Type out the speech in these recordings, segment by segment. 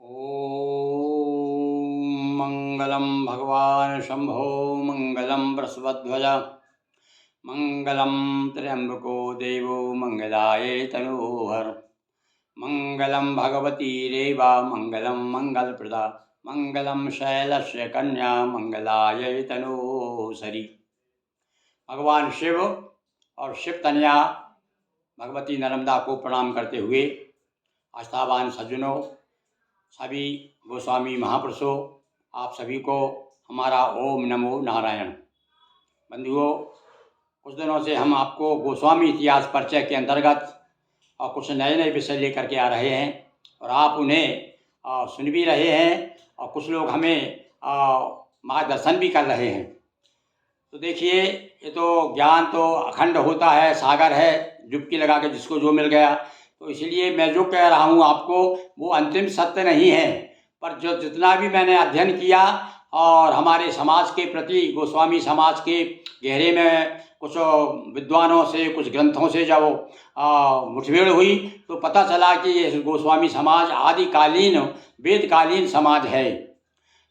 ॐ मङ्गलं भगवान् शम्भो मङ्गलं वृषभध्वज मङ्गलं त्र्यम्बको देवो मङ्गलाय तनोहर मङ्गलं भगवती रेवा मङ्गलं मङ्गलप्रदा मङ्गलं शैलस्य कन्या मङ्गलाय तनोसरी। भगवान शिव और शिव कन्या भगवती नर्मदा को प्रणाम करते हुए आस्थावान सज्जनों, सभी गोस्वामी महापुरुषों, आप सभी को हमारा ओम नमो नारायण। बंधुओं, कुछ दिनों से हम आपको गोस्वामी इतिहास परिचय के अंतर्गत और कुछ नए नए विषय लेकर के आ रहे हैं और आप उन्हें सुन भी रहे हैं और कुछ लोग हमें मार्गदर्शन भी कर रहे हैं। तो देखिए, ये तो ज्ञान तो अखंड होता है, सागर है, डुबकी लगा के जिसको जो मिल गया। तो इसलिए मैं जो कह रहा हूँ आपको वो अंतिम सत्य नहीं है, पर जो जितना भी मैंने अध्ययन किया और हमारे समाज के प्रति, गोस्वामी समाज के गहरे में कुछ विद्वानों से, कुछ ग्रंथों से जब मुठभेड़ हुई तो पता चला कि ये गोस्वामी समाज आदिकालीन वेदकालीन समाज है।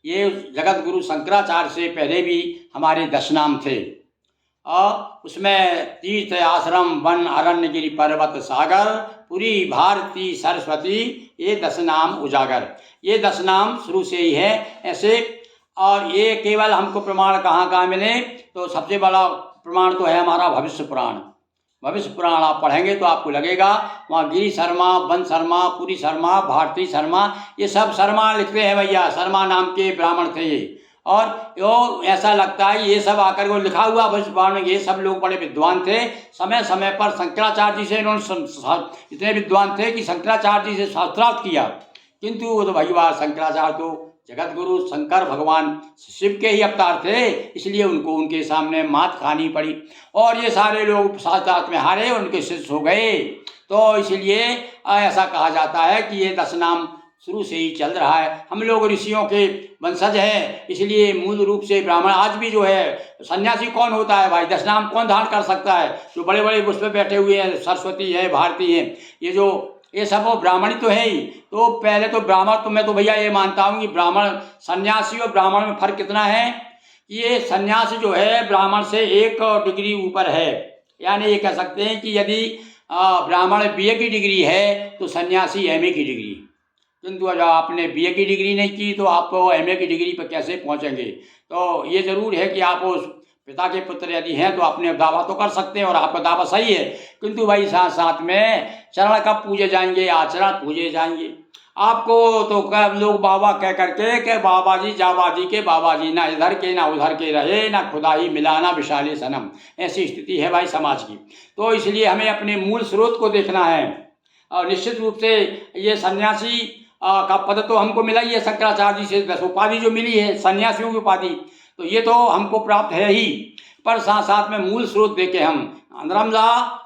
ये जगत गुरु शंकराचार्य से पहले भी हमारे 10 नाम थे और उसमें तीर्थ आश्रम वन अरण्य गिरि पर्वत सागर पुरी भारती सरस्वती, ये 10 नाम उजागर। ये 10 नाम शुरू से ही है ऐसे। और ये केवल हमको प्रमाण कहाँ मिले, तो सबसे बड़ा प्रमाण तो है हमारा भविष्य पुराण। भविष्य पुराण आप पढ़ेंगे तो आपको लगेगा वहाँ गिरी शर्मा, वन शर्मा, पुरी शर्मा, भारती शर्मा, ये सब शर्मा लिखते हैं भैया। शर्मा नाम के ब्राह्मण थे ये। और यो ऐसा लगता है ये सब आकर को लिखा हुआ भविष्य पुराण में, ये सब लोग बड़े विद्वान थे। समय समय पर शंकराचार्य जी से इन्होंने इतने विद्वान थे कि शंकराचार्य जी से शास्त्रार्थ किया, किंतु वो तो भगवान शंकराचार्य तो जगत गुरु शंकर भगवान शिव के ही अवतार थे, इसलिए उनको उनके सामने मात खानी पड़ी और ये सारे लोग शास्त्रार्थ में हारे, उनके शिष्य हो गए। तो इसलिए ऐसा कहा जाता है कि ये 10 नाम शुरू से ही चल रहा है। हम लोग ऋषियों के वंशज हैं, इसलिए मूल रूप से ब्राह्मण आज भी जो है। सन्यासी कौन होता है भाई? 10 नाम कौन धारण कर सकता है? जो बड़े बड़े उस पर बैठे हुए हैं, सरस्वती है, भारती है, ये सब वो ब्राह्मण ही तो है ही। तो पहले तो ब्राह्मण, तो मैं तो भैया ये मानता हूँ कि ब्राह्मण, सन्यासी और ब्राह्मण में फर्क कितना है कि ये सन्यासी जो है ब्राह्मण से 1 डिग्री ऊपर है। यानी ये कह सकते हैं कि यदि ब्राह्मण BA की डिग्री है तो सन्यासी MA की डिग्री। किंतु अगर आपने BA की डिग्री नहीं की तो आप MA की डिग्री पर कैसे पहुँचेंगे? तो ये ज़रूर है कि आप उस पिता के पुत्र यदि हैं तो अपने दावा तो कर सकते हैं और आपका दावा सही है, किंतु भाई साथ साथ में चरण कब पूजे जाएंगे, आचरण पूजे जाएंगे। आपको तो कब लोग बाबा कह करके के बाबा जी जाबाजी के बाबा जी, ना इधर के ना उधर के रहे, ना खुदा ही मिला ना विशाले सनम, ऐसी स्थिति है भाई समाज की। तो इसलिए हमें अपने मूल स्रोत को देखना है। और निश्चित रूप से ये सन्यासी का पद तो हमको मिला ही है शंकराचार्य जी से। 10 उपाधि जो मिली है सन्यासियों की उपाधि, तो ये तो हमको प्राप्त है ही, पर साथ साथ में मूल स्रोत देखे हम। नर्मदा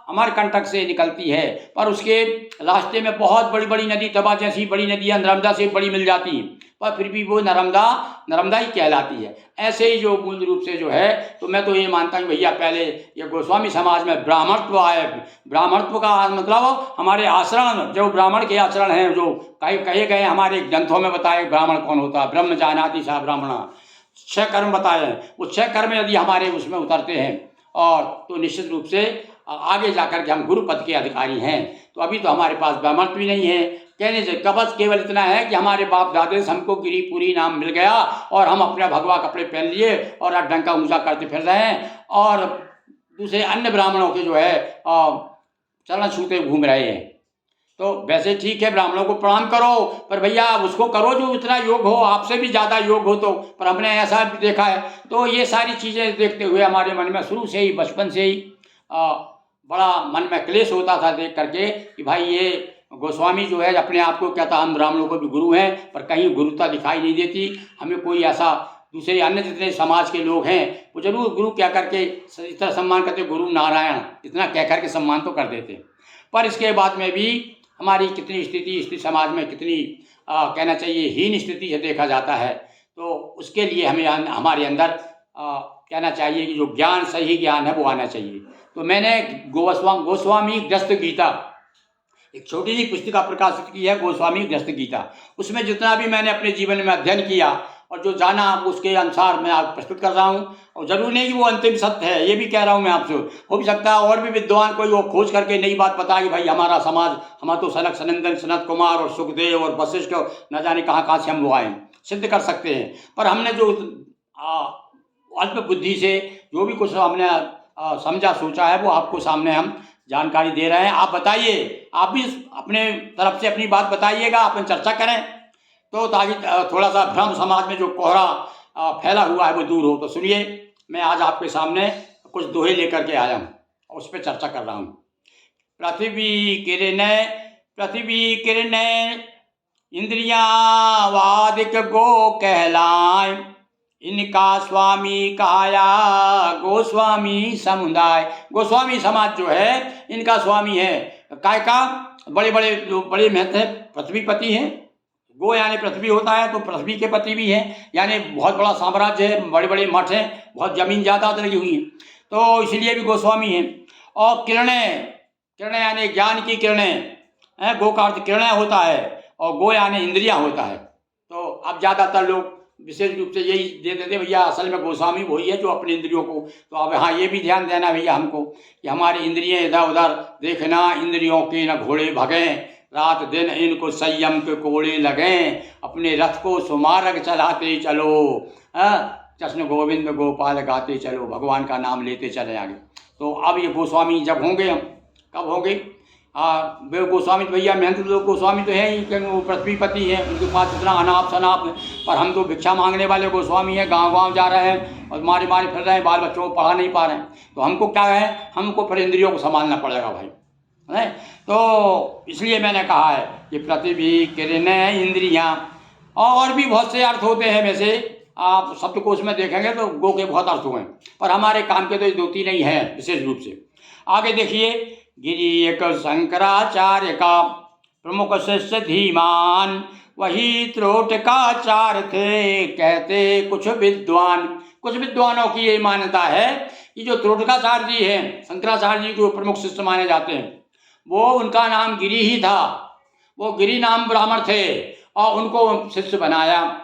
अमरकंटक से निकलती है, पर उसके रास्ते में बहुत बड़ी बड़ी नदी, तबा जैसी बड़ी नदियाँ नर्मदा से बड़ी मिल जाती हैं, पर फिर भी वो नर्मदा ही कहलाती है। ऐसे ही जो मूल रूप से जो है, तो मैं तो ये मानता हूँ भैया पहले ये गोस्वामी समाज में ब्राह्मणत्व आए। ब्राह्मणत्व का मतलब हमारे आचरण, जो ब्राह्मण के आचरण हैं, जो कहे गए हमारे ग्रंथों में बताए ब्राह्मण कौन होता है। ब्रह्म जानाति सा ब्राह्मणा, 6 कर्म बताए हैं। वो 6 कर्म यदि हमारे उसमें उतरते हैं और तो निश्चित रूप से आगे जाकर के हम गुरु पद के अधिकारी हैं। तो अभी तो हमारे पास ब्राह्मणत्व भी नहीं है। कहने से कबस केवल इतना है कि हमारे बाप दादे से हमको गिरिपुरी नाम मिल गया और हम अपने भगवा कपड़े पहन लिए और डंका ऊंचा करते फिर रहे हैं और दूसरे अन्य ब्राह्मणों के जो है चरण छूते घूम रहे हैं। तो वैसे ठीक है, ब्राह्मणों को प्रणाम करो, पर भैया उसको करो जो इतना योग हो, आपसे भी ज़्यादा योग हो। तो पर हमने ऐसा भी देखा है। तो ये सारी चीज़ें देखते हुए हमारे मन में शुरू से ही, बचपन से ही बड़ा मन में क्लेश होता था देख करके कि भाई ये गोस्वामी जो है अपने आप को कहता हम ब्राह्मणों को भी गुरु हैं, पर कहीं गुरुता दिखाई नहीं देती। हमें कोई ऐसा, दूसरे अन्य जितने समाज के लोग हैं वो जरूर गुरु कह करके इस तरह सम्मान करते, गुरु नारायण इतना कह करके सम्मान तो कर देते, पर इसके बाद में भी हमारी कितनी स्थिति समाज में कितनी कहना चाहिए हीन स्थिति से देखा जाता है। तो उसके लिए हमें हमारे अंदर कहना चाहिए कि जो ज्ञान, सही ज्ञान है वो आना चाहिए। तो मैंने गोस्वामी ग्रस्त गीता एक छोटी सी पुस्तिका प्रकाशित की है गोस्वामी गृहस्थ गीता। उसमें जितना भी मैंने अपने जीवन में अध्ययन किया और जो जाना उसके अनुसार मैं आप प्रस्तुत कर रहा हूँ। और जरूर नहीं कि वो अंतिम सत्य है, ये भी कह रहा हूँ मैं आपसे। हो भी सकता है और भी विद्वान कोई वो खोज करके नई बात बताए कि भाई हमारा समाज, हमारा तो सनक सनंदन, सनत कुमार और सुखदेव और वशिष्ठ न जाने कहाँ से हम लोग आए, सिद्ध कर सकते हैं। पर हमने जो अल्प बुद्धि से जो भी कुछ हमने समझा सोचा है वो आपको सामने हम जानकारी दे रहे हैं। आप बताइए, आप भी अपने तरफ से अपनी बात बताइएगा, अपन चर्चा करें तो ताकि थोड़ा सा भ्रम समाज में जो कोहरा फैला हुआ है वो दूर हो। तो सुनिए, मैं आज आपके सामने कुछ दोहे लेकर के आया हूँ और उस पर चर्चा कर रहा हूँ। पृथ्वी किरणें इंद्रियां वादिक गो कहलाए, इनका स्वामी कहाया गोस्वामी समुदाय। गोस्वामी समाज जो है इनका स्वामी है। काय का बड़े बड़े जो बड़े महंत हैं, पृथ्वीपति हैं। गो यानी पृथ्वी होता है तो पृथ्वी के पति भी हैं, यानी बहुत बड़ा साम्राज्य है, बड़े बड़े मठ हैं, बहुत जमीन जायदाद लगी हुई है, तो इसलिए भी गोस्वामी हैं। और किरणें, किरणें यानी ज्ञान की किरणें, गो का अर्थ किरणें होता है और गो यानी इंद्रियां होता है। तो अब ज़्यादातर लोग विशेष रूप से यही दे देते भैया असल में गोस्वामी वही है जो अपनी इंद्रियों को। तो अब हाँ ये भी ध्यान देना भैया हमको कि हमारी इंद्रियां इधर उधर देखना, इंद्रियों के न घोड़े भगें, रात दिन इनको संयम के कोड़े लगें, अपने रथ को सुमार्ग चलाते चलो, कृष्ण गोविंद गोपाल गाते चलो, भगवान का नाम लेते चले आगे। तो अब ये गोस्वामी जब होंगे, हम कब होंगे? वे गोस्वामी भैया मेहनत लोग गोस्वामी तो है ही, क्योंकि वो पृथ्वीपति हैं, उनके पास इतना अनाप शनाप है। पर हम तो भिक्षा मांगने वाले गोस्वामी हैं, गांव गांव जा रहे हैं और मारे मारे फिर रहे हैं, बाल बच्चों को पढ़ा नहीं पा रहे हैं। तो हमको क्या है, हमको फिर इंद्रियों को संभालना पड़ेगा भाई, है। तो इसलिए मैंने कहा है कि पृथ्वी किरणें इंद्रियां, और भी बहुत से अर्थ होते हैं। वैसे आप शब्दकोश में देखेंगे तो गो के बहुत अर्थ हुए हैं, पर हमारे काम के तो ये 2-3 ही हैं विशेष रूप से। आगे देखिए, गिरि एक शंकराचार्य का प्रमुख शिष्य धीमान, वही त्रोटकाचार्य थे कहते कुछ विद्वान। कुछ विद्वानों की ये मान्यता है कि जो त्रोटकाचार्य जी हैं, शंकराचार्य जी को प्रमुख शिष्य माने जाते हैं, वो उनका नाम गिरि ही था। वो गिरि नाम ब्राह्मण थे और उनको शिष्य बनाया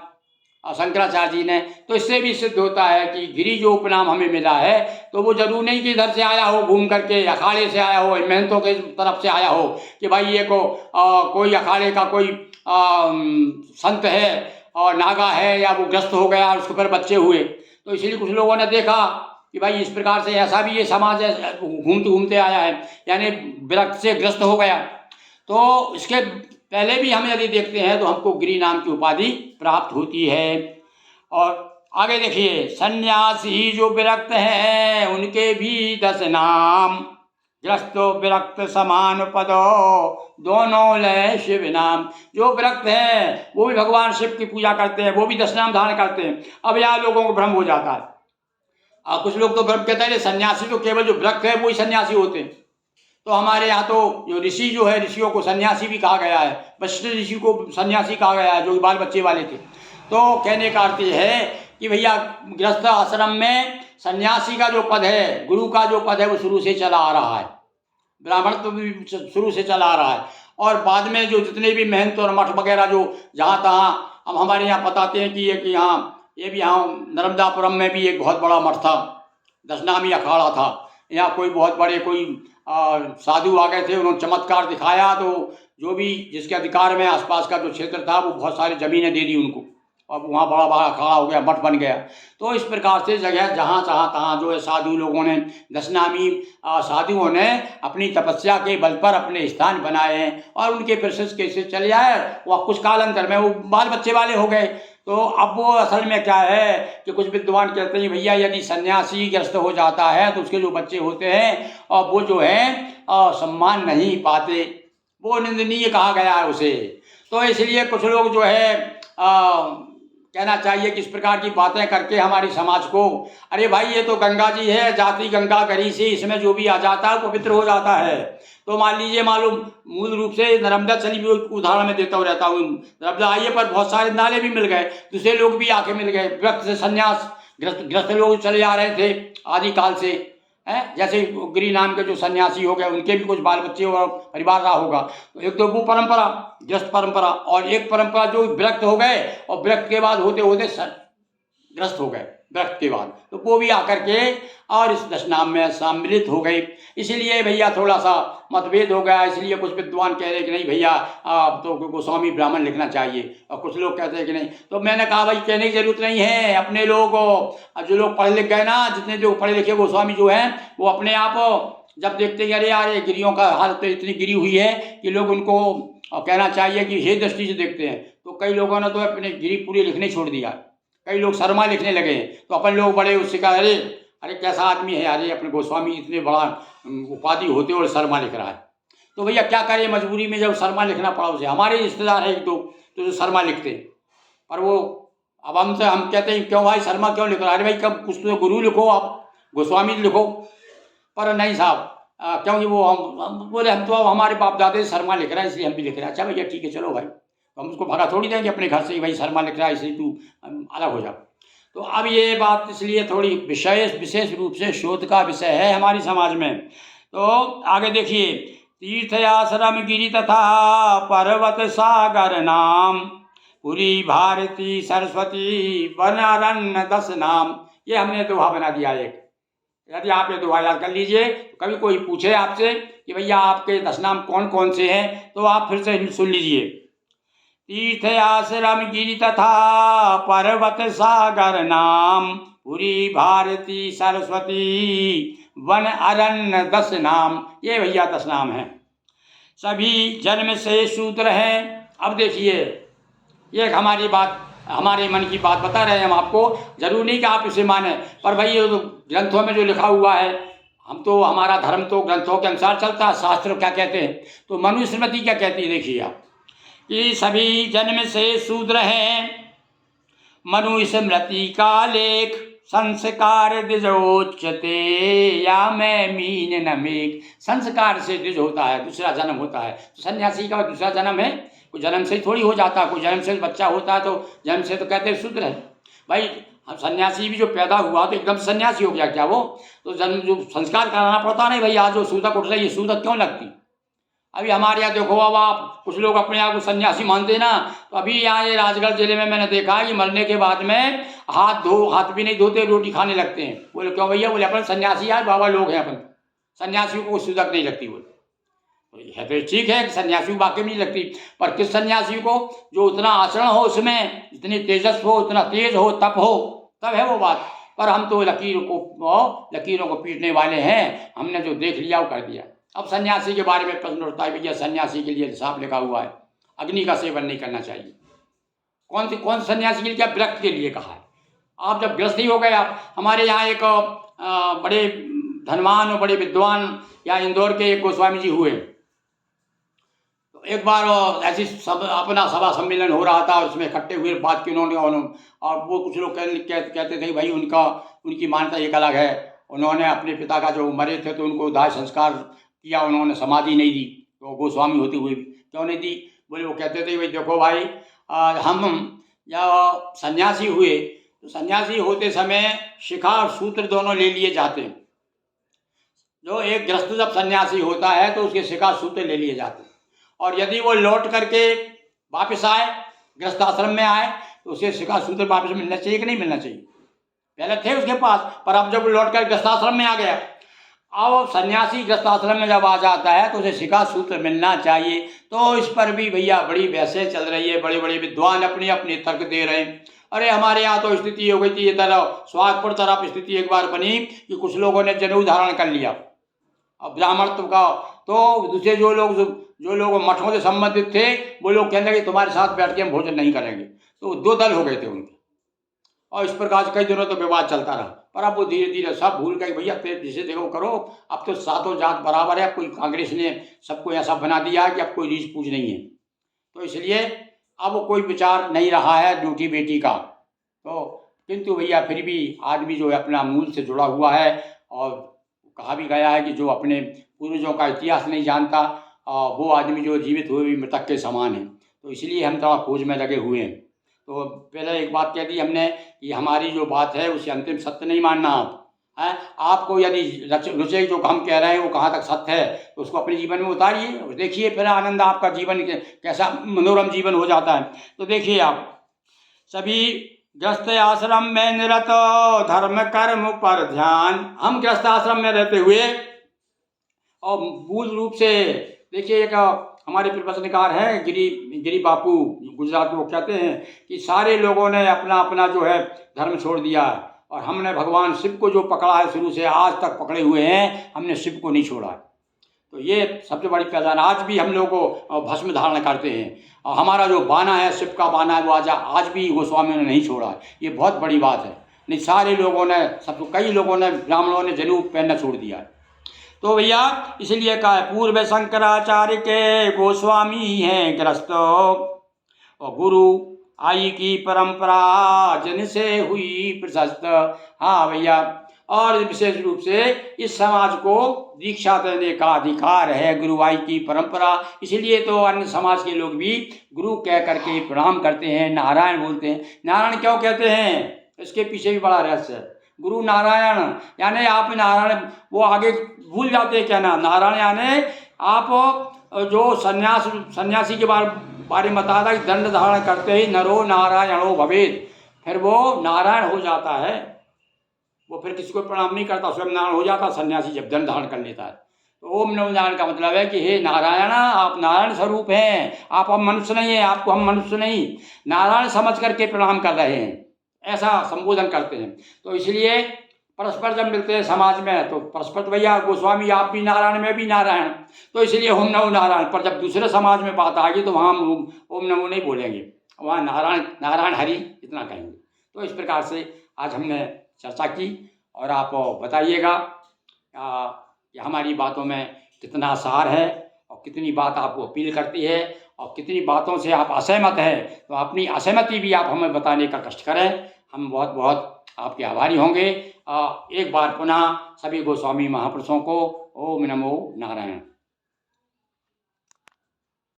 शंकराचार्य जी ने। तो इससे भी सिद्ध होता है कि गिरि जो उपनाम हमें मिला है तो वो जरूर नहीं कि इधर से आया हो घूम करके, अखाड़े से आया हो, महंतों के तरफ से आया हो कि भाई ये कोई अखाड़े का कोई संत है और नागा है या वो ग्रस्त हो गया और उसके ऊपर बच्चे हुए। तो इसलिए कुछ लोगों ने देखा कि भाई इस प्रकार से ऐसा भी ये समाज घूमते घूमते आया है, यानी विरक्त से ग्रस्त हो गया। तो इसके पहले भी हम यदि देखते हैं तो हमको गिरि नाम की उपाधि प्राप्त होती है। और आगे देखिए, सन्यासी जो विरक्त हैं उनके भी 10 नाम, ग्रस्तो विरक्त समान पदो दोनों लय शिव नाम। जो विरक्त हैं वो भी भगवान शिव की पूजा करते हैं, वो भी 10 नाम धारण करते हैं। अब यहाँ लोगों को भ्रम हो जाता है, कुछ लोग तो भ्रम कहते हैं सन्यासी तो केवल जो विरक्त है वही सन्यासी होते हैं। तो हमारे यहाँ तो जो ऋषि जो है, ऋषियों को सन्यासी भी कहा गया है, वशिष्ठ ऋषि को सन्यासी कहा गया है जो बाल बच्चे वाले थे। तो कहने का अर्थ है कि भैया गृहस्थ आश्रम में सन्यासी का जो पद है, गुरु का जो पद है वो शुरू से चला आ रहा है, ब्राह्मण तो भी शुरू से चला आ रहा है। और बाद में जो जितने भी महंत और मठ वगैरह जो जहाँ तहाँ, अब हमारे यहाँ बताते हैं कि ये भी यहाँ नर्मदापुरम में भी एक बहुत बड़ा मठ था, 10 नामी अखाड़ा था। यहाँ कोई बहुत बड़े कोई साधु आ गए थे, उन्होंने चमत्कार दिखाया, तो जो भी जिसके अधिकार में आसपास का जो क्षेत्र था वो बहुत सारी ज़मीनें दे दी उनको, अब वहाँ बड़ा बड़ा अखाड़ा हो गया, मठ बन गया। तो इस प्रकार से जगह जहाँ चाहाँ तहाँ जो है साधु लोगों ने, 10 नामी साधुओं ने अपनी तपस्या के बल पर अपने स्थान बनाए हैं और उनके प्रोसेस कैसे चले आए, वह कुछ कालांतर में वो बाल बच्चे वाले हो गए। तो अब वो असल में क्या है कि कुछ विद्वान कहते हैं भैया यदि सन्यासी ग्रस्त हो जाता है तो उसके जो बच्चे होते हैं और वो जो है सम्मान नहीं पाते, वो निंदनीय कहा गया है उसे। तो इसलिए कुछ लोग जो है कहना चाहिए कि इस प्रकार की बातें करके हमारी समाज को, अरे भाई ये तो गंगा जी है, जाति गंगा करी से, इसमें जो भी आ जाता है पवित्र हो जाता है। तो मान लीजिए, मालूम मूल रूप से नर्मदा चली हुई उदाहरण में देता रहता हूँ, नर्मदा आइए पर बहुत सारे नाले भी मिल गए, दूसरे लोग भी आके मिल गए, विरक्त से संन्यास ग्रस्त लोग चले आ रहे थे आदिकाल से, है। जैसे गिरी नाम के जो सन्यासी हो गए, उनके भी कुछ बाल बच्चे और परिवार रहा होगा। तो एक तो वो परंपरा, ग्रस्त परंपरा, और एक परंपरा जो विरक्त हो गए और विरक्त के बाद होते होते ग्रस्त हो गए विरक्त के बाद, तो वो भी आकर के और इस दशनाम में सम्मिलित हो गई। इसलिए भैया थोड़ा सा मतभेद हो गया। इसलिए कुछ विद्वान कह रहे कि नहीं भैया आप तो गोस्वामी ब्राह्मण लिखना चाहिए, और कुछ लोग कहते हैं कि नहीं। तो मैंने कहा भाई कहने की जरूरत नहीं है। अपने लोग जो लोग पढ़े लिख गए ना, जितने जो पढ़े लिखे गोस्वामी जो हैं, वो अपने आप जब देखते हैं अरे यार ये गिरियों का हालत तो इतनी गिरी हुई है कि लोग उनको कहना चाहिए कि हे दृष्टि से देखते हैं, तो कई लोगों ने तो अपने गिरी पूरी लिखने छोड़ दिया। कई लोग शर्मा लिखने लगे हैं। तो अपन लोग बड़े उससे कहा अरे अरे कैसा आदमी है, अरे अपने गोस्वामी इतने बड़ा उपाधि होते और शर्मा लिख रहा है। तो भैया क्या करें, मजबूरी में जब शर्मा लिखना पड़ा उसे। हमारे रिश्तेदार है एक दो तो जो शर्मा लिखते हैं, पर वो अब हमसे हम कहते हैं क्यों भाई शर्मा क्यों लिख रहा है? अरे भाई कब कुछ तो गुरु लिखो, आप गोस्वामी लिखो। पर नहीं साहब, क्योंकि वो हम बोले हम तो अब हमारे बाप दादे शर्मा लिख रहा है इसलिए हम भी लिख रहे हैं। अच्छा भैया ठीक है चलो भाई, तो हम उसको भगा थोड़ी देंगे अपने घर से ही भाई शर्मा लिख रहा है इसलिए तू अलग हो जा। तो अब ये बात इसलिए थोड़ी विशेष रूप से शोध का विषय है हमारी समाज में। तो आगे देखिए, तीर्थ आश्रम गिरि तथा पर्वत सागर नाम, पुरी भारती सरस्वती वन अरण्य 10 नाम। ये हमने दोहा बना दिया एक। यदि आप ये दोहा याद कर लीजिए, कभी कोई पूछे आपसे कि भैया आपके 10 नाम कौन कौन से हैं, तो आप फिर से सुन लीजिए। तीर्थ आश्रम गिरि तथा पर्वत सागर नाम, पुरी भारती सरस्वती वन अरण्य 10 नाम। ये भैया 10 नाम हैं। सभी जन्म से शूद्र हैं। अब देखिए, ये हमारी बात, हमारे मन की बात बता रहे हैं हम आपको। जरूर नहीं कि आप इसे माने, पर भाई ये ग्रंथों में जो लिखा हुआ है, हम तो हमारा धर्म तो ग्रंथों के अनुसार चलता है। शास्त्र क्या कहते हैं, तो मनुस्मृति क्या कहती है देखिए आप, कि सभी जन्म से शूद्र हैं, मनुस्मृति का लेख, संस्कार द्विजोच्यते या मैं मीन न मेघ। संस्कार से द्विज होता है, दूसरा जन्म होता है। तो सन्यासी का दूसरा जन्म है, कोई जन्म से ही थोड़ी हो जाता है। कोई जन्म से बच्चा होता है तो जन्म से तो कहते हैं शूद्र है। भाई सन्यासी भी जो पैदा हुआ तो एकदम सन्यासी हो गया क्या वो? तो जन्म जो संस्कार कराना पड़ता नहीं भाई। आज जो सूतक उठ रही है, सूतक क्यों लगती? अभी हमारे यहाँ देखो, अब आप कुछ लोग अपने आप को सन्यासी मानते ना, तो अभी यहाँ ये राजगढ़ जिले में मैंने देखा है कि मरने के बाद में हाथ भी नहीं धोते, रोटी खाने लगते हैं। बोले क्यों भैया? बोले अपन सन्यासी यार बाबा लोग हैं, अपन सन्यासियों को सूतक नहीं लगती। बोले तो है तो ठीक है कि सन्यासी को वाकई नहीं लगती, पर किस सन्यासी को? जो उतना आचरण हो, उसमें जितनी तेजस हो, उतना तेज हो, तप हो, तब है वो बात। पर हम तो लकीरों को पीटने वाले हैं। हमने जो देख लिया वो कर दिया। अब सन्यासी के बारे में प्रश्न उठता है, भैया सन्यासी के लिए साफ लिखा हुआ है अग्नि का सेवन नहीं करना चाहिए। कौन सन्यासी के लिए? क्या विरक्त के लिए कहा है। आप जब ग्रस्त ही हो गए, आप हमारे यहाँ एक बड़े धनवान और बड़े विद्वान या इंदौर के एक गोस्वामी जी हुए। तो एक बार ऐसी अपना सभा सम्मेलन हो रहा था, उसमें इकट्ठे हुए बात की उन्होंने, और वो कुछ लोग कहते थे भाई उनकी मान्यता एक अलग है। उन्होंने अपने पिता का जो मरे थे तो उनको दाह संस्कार किया, उन्होंने समाधि नहीं दी। तो गोस्वामी होते हुए भी क्यों नहीं दी? बोले वो कहते थे भाई देखो भाई, हम जब सन्यासी हुए तो सन्यासी होते समय शिखा और सूत्र दोनों ले लिए जाते हैं। जो एक गृहस्थ जब सन्यासी होता है तो उसके शिखा सूत्र ले लिए जाते हैं, और यदि वो लौट करके वापस आए, गृहस्थ आश्रम में आए, तो उसे शिखा सूत्र वापस मिलना चाहिए कि नहीं मिलना चाहिए? पहले थे उसके पास, पर अब जब लौट कर गृहस्थ आश्रम में आ गया, अब सन्यासी गृहस्थ आश्रम में जब आ जाता है तो उसे शिखा सूत्र मिलना चाहिए। तो इस पर भी भैया बड़ी बहसें चल रही है, बड़े बड़े विद्वान अपने अपने तर्क दे रहे हैं। अरे हमारे यहाँ तो स्थिति हो गई थी, ये तरह स्वागपुर तरफ स्थिति एक बार बनी कि कुछ लोगों ने जनेऊ धारण कर लिया। अब ब्राह्मणत्व का, तो दूसरे जो लोग मठों से संबंधित थे, वो लोग कहने लगे तुम्हारे साथ बैठ के हम भोजन नहीं करेंगे। तो 2 दल हो गए थे उनके, और इस प्रकार से कई दिनों तक विवाद चलता रहा। पर अब वो धीरे धीरे सब भूल गए, भैया जिसे देखो करो, अब तो सातों जात बराबर है। कोई कांग्रेस ने सबको ऐसा बना दिया है कि अब कोई रीछ पूछ नहीं है। तो इसलिए अब कोई विचार नहीं रहा है ड्यूटी बेटी का। तो किंतु भैया फिर भी आदमी जो है अपना मूल से जुड़ा हुआ है, और कहा भी गया है कि जो अपने पूर्वजों का इतिहास नहीं जानता वो आदमी जो जीवित हुए भी मृतक के समान है। तो इसलिए हम थोड़ा खोज में लगे हुए हैं। तो पहले एक बात कह दी हमने कि हमारी जो बात है उसे अंतिम सत्य नहीं मानना आप। है। आपको यदि रुचे जो हम कह रहे हैं वो कहाँ तक सत्य है तो उसको अपने जीवन में उतारिए और देखिए, फिर आनंद आपका जीवन कैसा मनोरम जीवन हो जाता है। तो देखिए आप सभी गृहस्थ आश्रम में निरत धर्म कर्म पर ध्यान। हम गृहस्थ आश्रम में रहते हुए और मूल रूप से देखिए, एक हमारे प्रवचनकार हैं गिरी बापू, गुजरात में, वो कहते हैं कि सारे लोगों ने अपना अपना जो है धर्म छोड़ दिया है और हमने भगवान शिव को जो पकड़ा है शुरू से आज तक पकड़े हुए हैं, हमने शिव को नहीं छोड़ा। तो ये सबसे बड़ी पहचान। आज भी हम लोग को भस्म धारण करते हैं और हमारा जो बाना है, शिव का बाना है, वो आज भी गोस्वामियों ने नहीं छोड़ा। ये बहुत बड़ी बात है। नहीं, सारे लोगों ने, कई लोगों ने, ब्राह्मणों ने जनेऊ पहनना छोड़ दिया है। तो भैया इसलिए कहा है, पूर्व शंकराचार्य के गोस्वामी हैं गृहस्थ और गुरु आई की परंपरा जन से हुई प्रशस्त। हाँ भैया, और विशेष रूप से इस समाज को दीक्षा देने का अधिकार है गुरु आई की परंपरा। इसलिए तो अन्य समाज के लोग भी गुरु कह करके प्रणाम करते हैं, नारायण बोलते हैं। नारायण क्यों कहते हैं, इसके पीछे भी बड़ा रहस्य है। गुरु नारायण यानी आप नारायण, वो आगे भूल जाते हैं क्या ना, नारायण यानी आप जो सन्यासी के बारे में बता था कि दंड धारण करते ही नरो नारायणो भवेत, फिर वो नारायण हो जाता है। वो फिर किसी को प्रणाम नहीं करता, स्वयं नारायण हो जाता सन्यासी जब दंड धारण कर लेता है। तो ओम नमो नारायण का मतलब है कि हे नारायण, आप नारायण स्वरूप हैं, आप हम मनुष्य नहीं हैं, आपको हम मनुष्य नहीं नारायण समझ करके प्रणाम कर रहे हैं, ऐसा संबोधन करते हैं। तो इसलिए परस्पर जब मिलते हैं समाज में तो परस्पर, तो भैया गोस्वामी आप भी नारायण, मैं भी नारायण, तो इसलिए ओम नमो नारायण। पर जब दूसरे समाज में बात आएगी तो वहाँ ओम नमो नहीं बोलेंगे, वहाँ नारायण नारायण हरि इतना कहेंगे। तो इस प्रकार से आज हमने चर्चा की और आप बताइएगा कि हमारी बातों में कितना सार है और कितनी बात आपको अपील करती है और कितनी बातों से आप असहमत हैं। तो अपनी असहमति भी आप हमें बताने का कष्ट करें, हम बहुत बहुत आपके आभारी होंगे। एक बार पुनः सभी गोस्वामी महापुरुषों को ओम नमो नारायण।